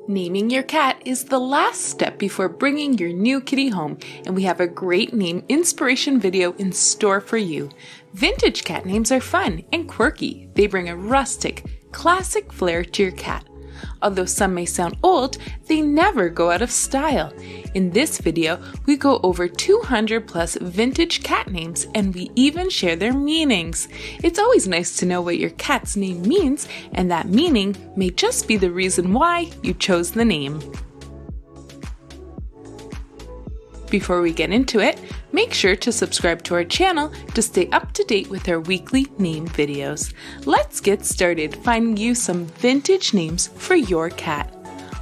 Naming your cat is the last step before bringing your new kitty home, and we have a great name inspiration video in store for you. Vintage cat names are fun and quirky. They bring a rustic, classic flair to your cat. Although some may sound old, they never go out of style. In this video, we go over 200 plus vintage cat names, and we even share their meanings. It's always nice to know what your cat's name means, and that meaning may just be the reason why you chose the name. Before we get into it, make sure to subscribe to our channel to stay up to date with our weekly name videos. Let's get started finding you some vintage names for your cat.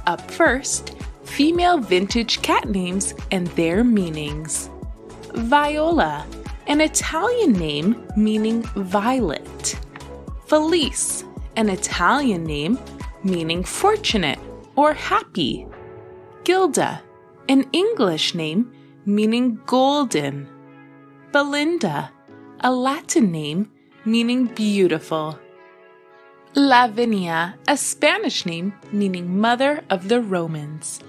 Up first, female vintage cat names and their meanings. Viola, an Italian name meaning violet. Felice, an Italian name meaning fortunate or happy. Gilda, an English name meaning golden. Belinda, a Latin name meaning beautiful. Lavinia, a Spanish name meaning mother of the Romans.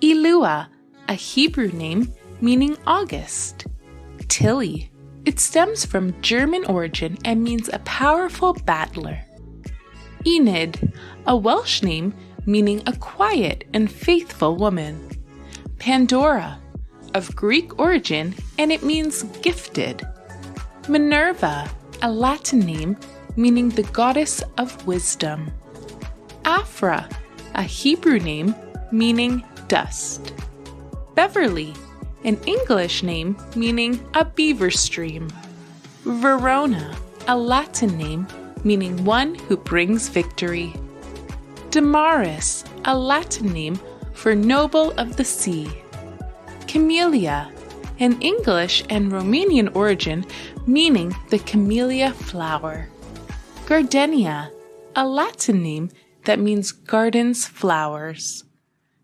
Ilua, a Hebrew name meaning August. Tilly, it stems from German origin and means a powerful battler. Enid, a Welsh name meaning a quiet and faithful woman. Pandora, of Greek origin, and it means gifted. Minerva, a Latin name meaning the goddess of wisdom. Aphra, a Hebrew name meaning dust. Beverly, an English name meaning a beaver stream. Verona, a Latin name meaning one who brings victory. Damaris, a Latin name for noble of the sea. Camellia, an English and Romanian origin meaning the camellia flower. Gardenia, a Latin name that means garden's flowers.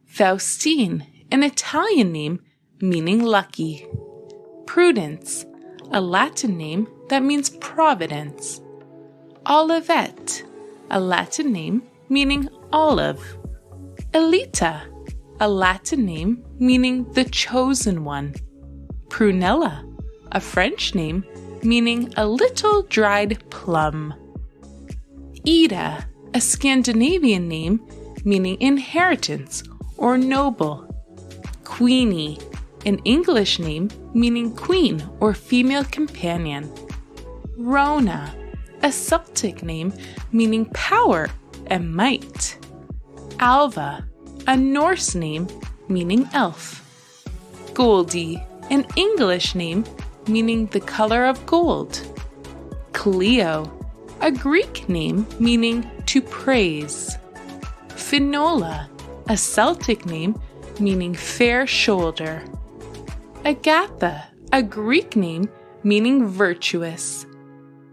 Faustine, an Italian name meaning lucky. Prudence, a Latin name that means providence. Olivette, a Latin name meaning olive. Elita, a Latin name meaning the chosen one. Prunella, a French name meaning a little dried plum. Ida, a Scandinavian name meaning inheritance or noble. Queenie, an English name meaning queen or female companion. Rona, a Celtic name meaning power and might. Alva, a Norse name meaning elf. Goldie, an English name meaning the color of gold. Cleo, a Greek name meaning to praise. Finola, a Celtic name meaning fair shoulder. Agatha, a Greek name meaning virtuous.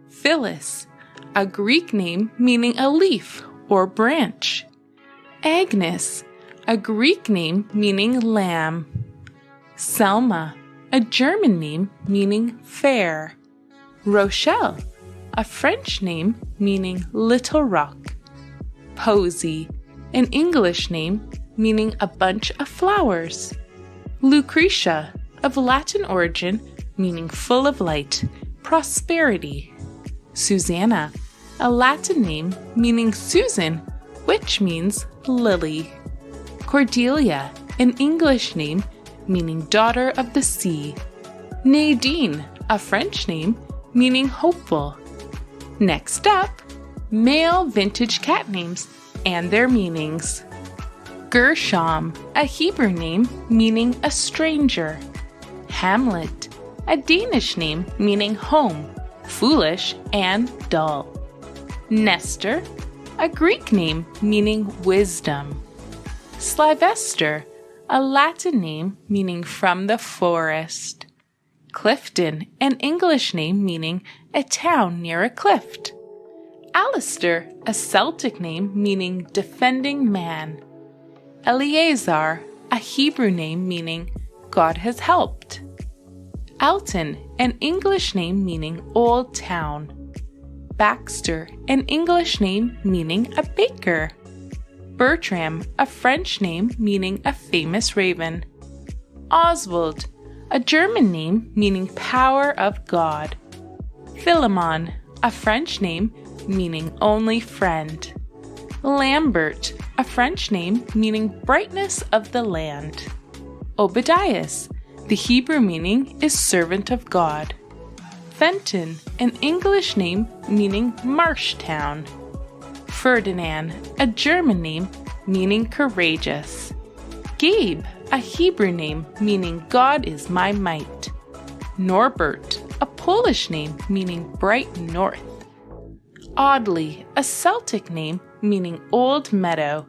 Phyllis, a Greek name meaning a leaf or branch. Agnes, a Greek name meaning lamb. Selma, a German name meaning fair. Rochelle, a French name meaning little rock. Posy, an English name meaning a bunch of flowers. Lucretia, of Latin origin meaning full of light, prosperity. Susanna, a Latin name meaning Susan, which means lily. Cordelia, an English name meaning daughter of the sea. Nadine, a French name meaning hopeful. Next up, male vintage cat names and their meanings. Gershom, a Hebrew name meaning a stranger. Hamlet, a Danish name meaning home, foolish, and dull. Nestor, a Greek name meaning wisdom. Sylvester, a Latin name meaning from the forest. Clifton, an English name meaning a town near a cliff. Alistair, a Celtic name meaning defending man. Eleazar, a Hebrew name meaning God has helped. Alton, an English name meaning old town. Baxter, an English name meaning a baker. Bertram, a French name meaning a famous raven. Oswald, a German name meaning power of God. Philemon, a French name meaning only friend. Lambert, a French name meaning brightness of the land. Obadias, the Hebrew meaning is servant of God. Fenton, an English name meaning marsh town. Ferdinand, a German name meaning courageous. Gabe, a Hebrew name meaning God is my might. Norbert, a Polish name meaning bright north. Audley, a Celtic name meaning old meadow.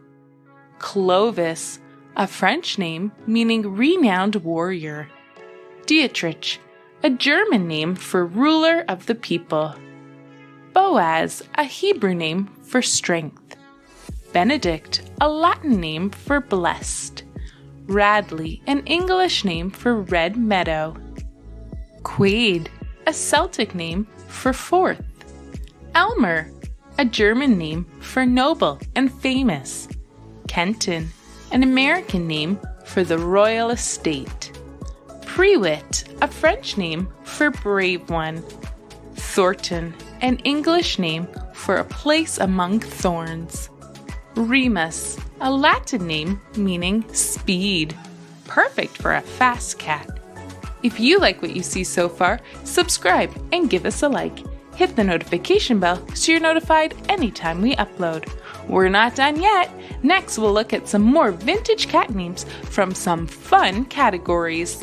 Clovis, a French name meaning renowned warrior. Dietrich, a German name for ruler of the people. Boaz, a Hebrew name for strength. Benedict, a Latin name for blessed. Radley, an English name for red meadow. Quaid, a Celtic name for fourth. Elmer, a German name for noble and famous. Kenton, an American name for the royal estate. Prewitt, a French name for brave one. Thornton, an English name for a place among thorns. Remus, a Latin name meaning speed. Perfect for a fast cat. If you like what you see so far, subscribe and give us a like. Hit the notification bell so you're notified anytime we upload. We're not done yet. Next, we'll look at some more vintage cat names from some fun categories.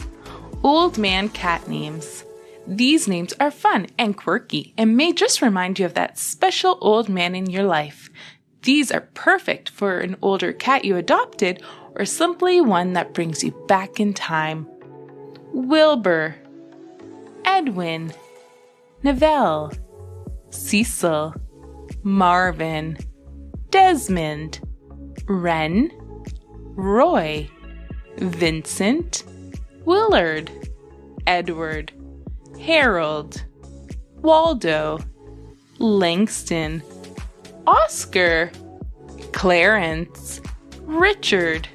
Old man cat names. These names are fun and quirky and may just remind you of that special old man in your life. These are perfect for an older cat you adopted or simply one that brings you back in time. Wilbur, Edwin, Neville, Cecil, Marvin, Desmond, Wren, Roy, Vincent, Willard, Edward, Harold, Waldo, Langston, Oscar, Clarence, Richard,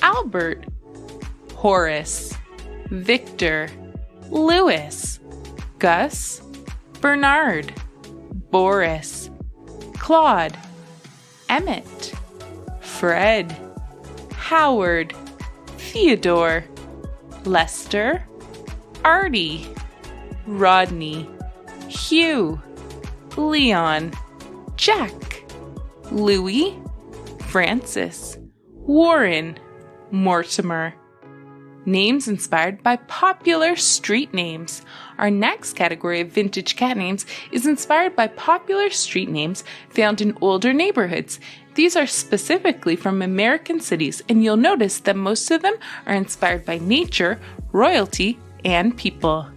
Albert, Horace, Victor, Louis, Gus, Bernard, Boris, Claude, Emmett, Fred, Howard, Theodore, Lester, Artie, Rodney, Hugh, Leon, Jack, Louis, Francis, Warren, Mortimer. Names inspired by popular street names. Our next category of vintage cat names is inspired by popular street names found in older neighborhoods. These are specifically from American cities, and you'll notice that most of them are inspired by nature, royalty, and people.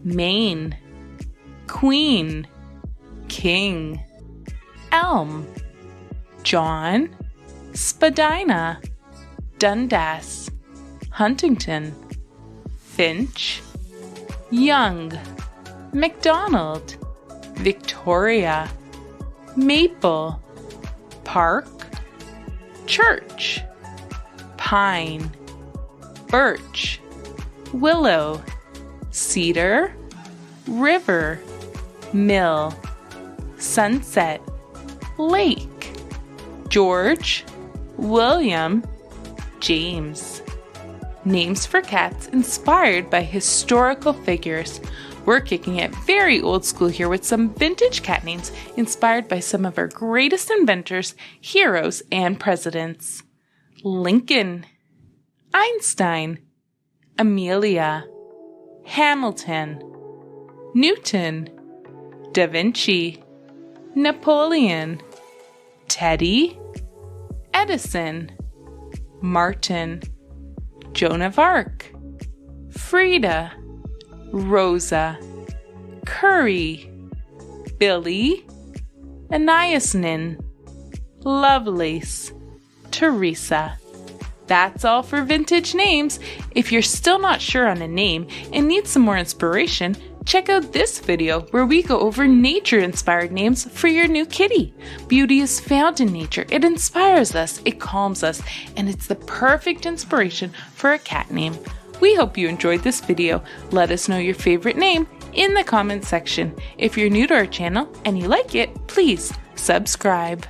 Maine, Queen, King, Elm, John, Spadina, Dundas, Huntington, Finch, Young, McDonald, Victoria, Maple, Park, Church, Pine, Birch, Willow, Cedar, River, Mill, Sunset, Lake, George, William, James. Names for cats inspired by historical figures. We're kicking it very old school here with some vintage cat names inspired by some of our greatest inventors, heroes, and presidents. Lincoln, Einstein, Amelia, Hamilton, Newton, Da Vinci, Napoleon, Teddy, Edison, Martin, Joan of Arc, Frida, Rosa, Curry, Billy, Aniasnin, Lovelace, Teresa. That's all for vintage names. If you're still not sure on a name and need some more inspiration, Check out this video where we go over nature-inspired names for your new kitty. Beauty is found in nature. It inspires us, it calms us, and it's the perfect inspiration for a cat name. We hope you enjoyed this video. Let us know your favorite name in the comments section. If you're new to our channel and you like it, please subscribe.